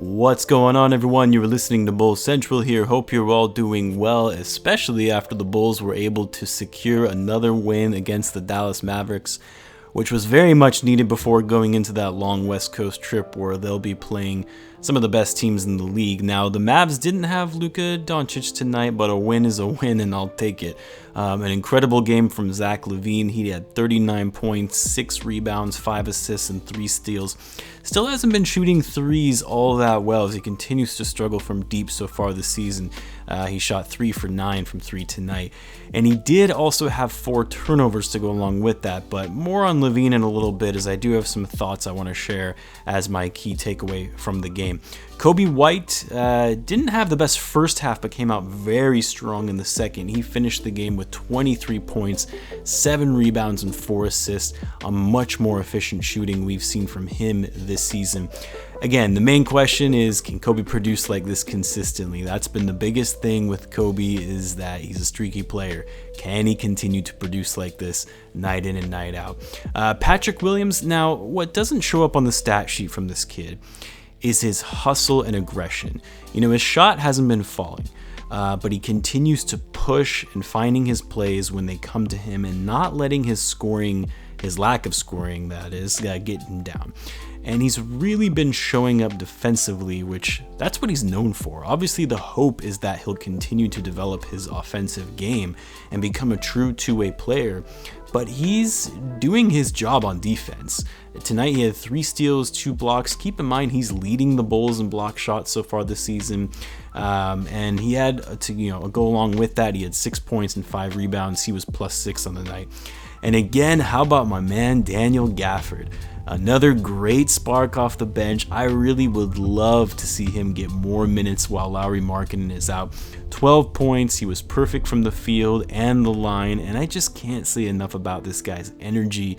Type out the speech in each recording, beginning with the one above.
What's going on, everyone? You're listening to Bulls Central here. Hope you're all doing well, especially after the Bulls were able to secure another win against the Dallas Mavericks, which was very much needed before going into that long West Coast trip where they'll be playing some of the best teams in the league. Now, the Mavs didn't have Luka Doncic tonight, but a win is a win, and I'll take it. An incredible game from Zach LaVine. He had 39 points, 6 rebounds, 5 assists, and 3 steals. Still hasn't been shooting threes all that well as he continues to struggle from deep so far this season. He shot 3 for 9 from 3 tonight. And he did also have 4 turnovers to go along with that, but more on LaVine in a little bit, as I do have some thoughts I want to share as my key takeaway from the game. Coby White didn't have the best first half, but came out very strong in the second. He finished the game with 23 points, 7 rebounds, and 4 assists, a much more efficient shooting we've seen from him this season. Again, the main question is, can Coby produce like this consistently? That's been the biggest thing with Coby, is that he's a streaky player. Can he continue to produce like this night in and night out? Patrick Williams, now, what doesn't show up on the stat sheet from this kid is his hustle and aggression. You know, his shot hasn't been falling, but he continues to push and finding his plays when they come to him and not letting his scoring, his lack of scoring, that is, get him down. And he's really been showing up defensively, which that's what he's known for. Obviously, the hope is that he'll continue to develop his offensive game and become a true two-way player, but he's doing his job on defense. Tonight, he had 3 steals, 2 blocks. Keep in mind, he's leading the Bulls in block shots so far this season. And he had to, go along with that, he had 6 points and 5 rebounds. He was +6 on the night. And again, how about my man, Daniel Gafford? Another great spark off the bench. I really would love to see him get more minutes while Lauri Markkanen is out. 12 points, he was perfect from the field and the line, and I just can't say enough about this guy's energy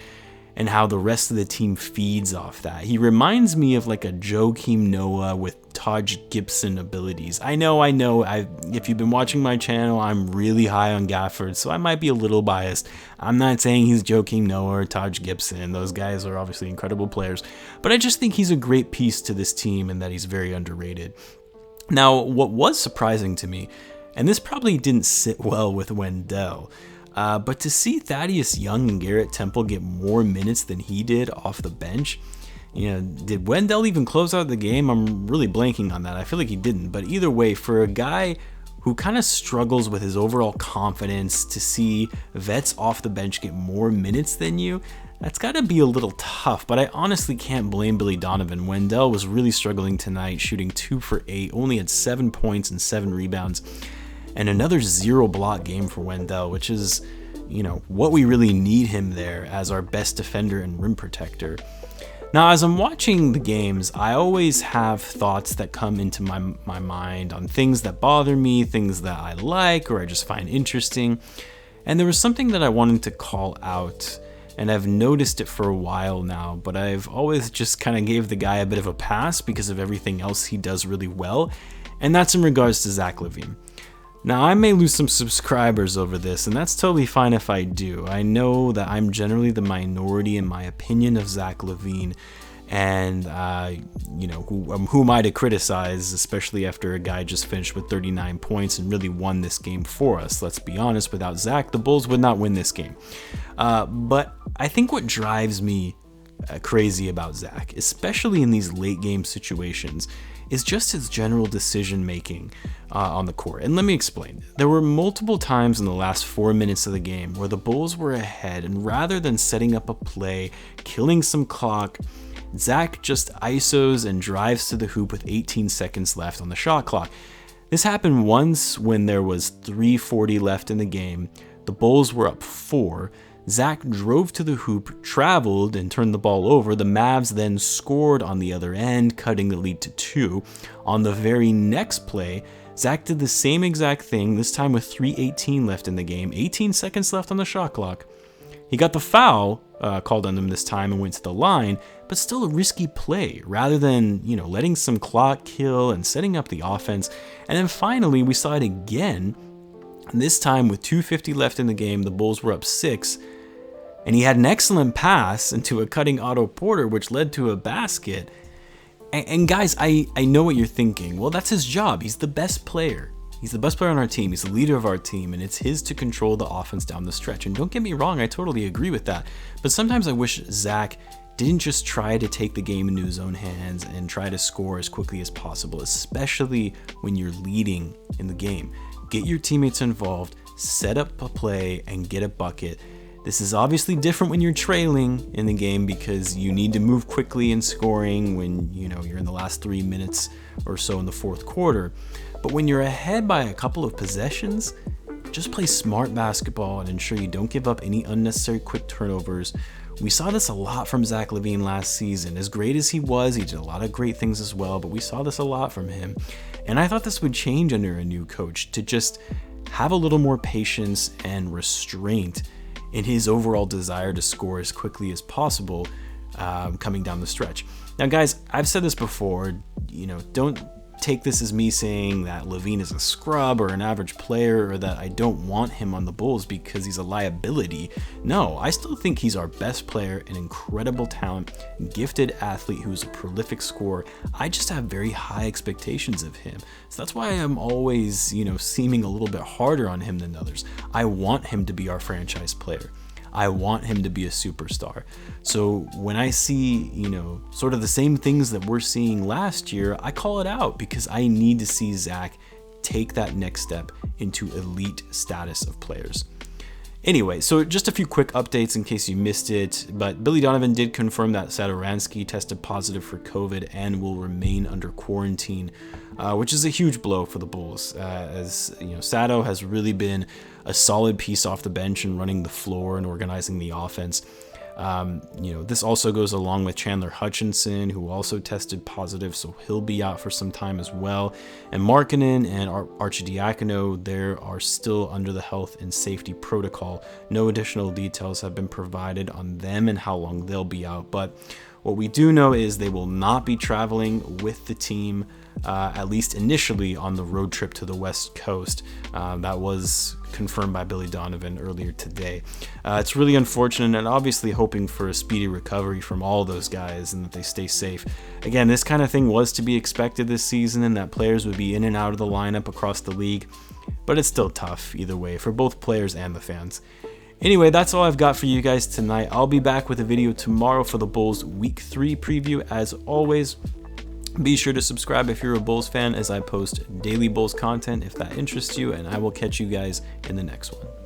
and how the rest of the team feeds off that. He reminds me of like a Joakim Noah with Taj Gibson abilities. I know. If you've been watching my channel, I'm really high on Gafford, so I might be a little biased. I'm not saying he's Joakim Noah or Taj Gibson. Those guys are obviously incredible players, but I just think he's a great piece to this team and that he's very underrated. Now, what was surprising to me, and this probably didn't sit well with Wendell, but to see Thaddeus Young and Garrett Temple get more minutes than he did off the bench, did Wendell even close out the game? I'm really blanking on that. I feel like he didn't, but either way, for a guy who kind of struggles with his overall confidence, to see vets off the bench get more minutes than you, that's got to be a little tough, but I honestly can't blame Billy Donovan. Wendell was really struggling tonight, shooting 2 for 8, only had 7 points and 7 rebounds. And another 0 block game for Wendell, which is, what we really need him there as our best defender and rim protector. Now, as I'm watching the games, I always have thoughts that come into my mind on things that bother me, things that I like or I just find interesting. And there was something that I wanted to call out, and I've noticed it for a while now, but I've always just kind of gave the guy a bit of a pass because of everything else he does really well, and that's in regards to Zach LaVine. Now, I may lose some subscribers over this, and that's totally fine if I do. I know that I'm generally the minority in my opinion of Zach LaVine, and who am I to criticize, especially after a guy just finished with 39 points and really won this game for us. Let's be honest, without Zach, the Bulls would not win this game. But I think what drives me crazy about Zach, especially in these late game situations, is just his general decision making on the court. And let me explain. There were multiple times in the last 4 minutes of the game where the Bulls were ahead, and rather than setting up a play, killing some clock, Zach just ISOs and drives to the hoop with 18 seconds left on the shot clock. This happened once when there was 3:40 left in the game. The Bulls were up 4. Zach drove to the hoop, traveled, and turned the ball over. The Mavs then scored on the other end, cutting the lead to 2. On the very next play, Zach did the same exact thing, this time with 3:18 left in the game, 18 seconds left on the shot clock. He got the foul called on him this time and went to the line, but still a risky play rather than, letting some clock kill and setting up the offense. And then finally, we saw it again. And this time with 2:50 left in the game, the Bulls were up 6. And he had an excellent pass into a cutting Otto Porter, which led to a basket. And guys, I know what you're thinking. Well, that's his job. He's the best player. He's the best player on our team. He's the leader of our team, and it's his to control the offense down the stretch. And don't get me wrong, I totally agree with that. But sometimes I wish Zach didn't just try to take the game into his own hands and try to score as quickly as possible, especially when you're leading in the game. Get your teammates involved, set up a play, and get a bucket. This is obviously different when you're trailing in the game because you need to move quickly in scoring when you're in the last 3 minutes or so in the fourth quarter. But when you're ahead by a couple of possessions, just play smart basketball and ensure you don't give up any unnecessary quick turnovers. We saw this a lot from Zach LaVine last season. As great as he did a lot of great things as well, but we saw this a lot from him. And I thought this would change under a new coach to just have a little more patience and restraint in his overall desire to score as quickly as possible coming down the stretch. Now, guys, I've said this before, don't take this as me saying that LaVine is a scrub or an average player or that I don't want him on the Bulls because he's a liability. No, I still think he's our best player, an incredible talent, gifted athlete who's a prolific scorer. I just have very high expectations of him. So that's why I'm always, seeming a little bit harder on him than others. I want him to be our franchise player. I want him to be a superstar. So when I see, sort of the same things that we're seeing last year, I call it out because I need to see Zach take that next step into elite status of players. Anyway, so just a few quick updates in case you missed it, but Billy Donovan did confirm that Satoransky tested positive for COVID and will remain under quarantine, which is a huge blow for the Bulls, as Sato has really been a solid piece off the bench and running the floor and organizing the offense. This also goes along with Chandler Hutchinson, who also tested positive, so he'll be out for some time as well. And Markkanen and Arcidiacono, they are still under the health and safety protocol. No additional details have been provided on them and how long they'll be out, but what we do know is they will not be traveling with the team, at least initially, on the road trip to the West Coast. That was confirmed by Billy Donovan earlier today. It's really unfortunate, and obviously hoping for a speedy recovery from all those guys and that they stay safe. Again, this kind of thing was to be expected this season, and that players would be in and out of the lineup across the league, but it's still tough either way for both players and the fans. Anyway, that's all I've got for you guys tonight. I'll be back with a video tomorrow for the Bulls Week 3 preview. As always, be sure to subscribe if you're a Bulls fan, as I post daily Bulls content if that interests you, and I will catch you guys in the next one.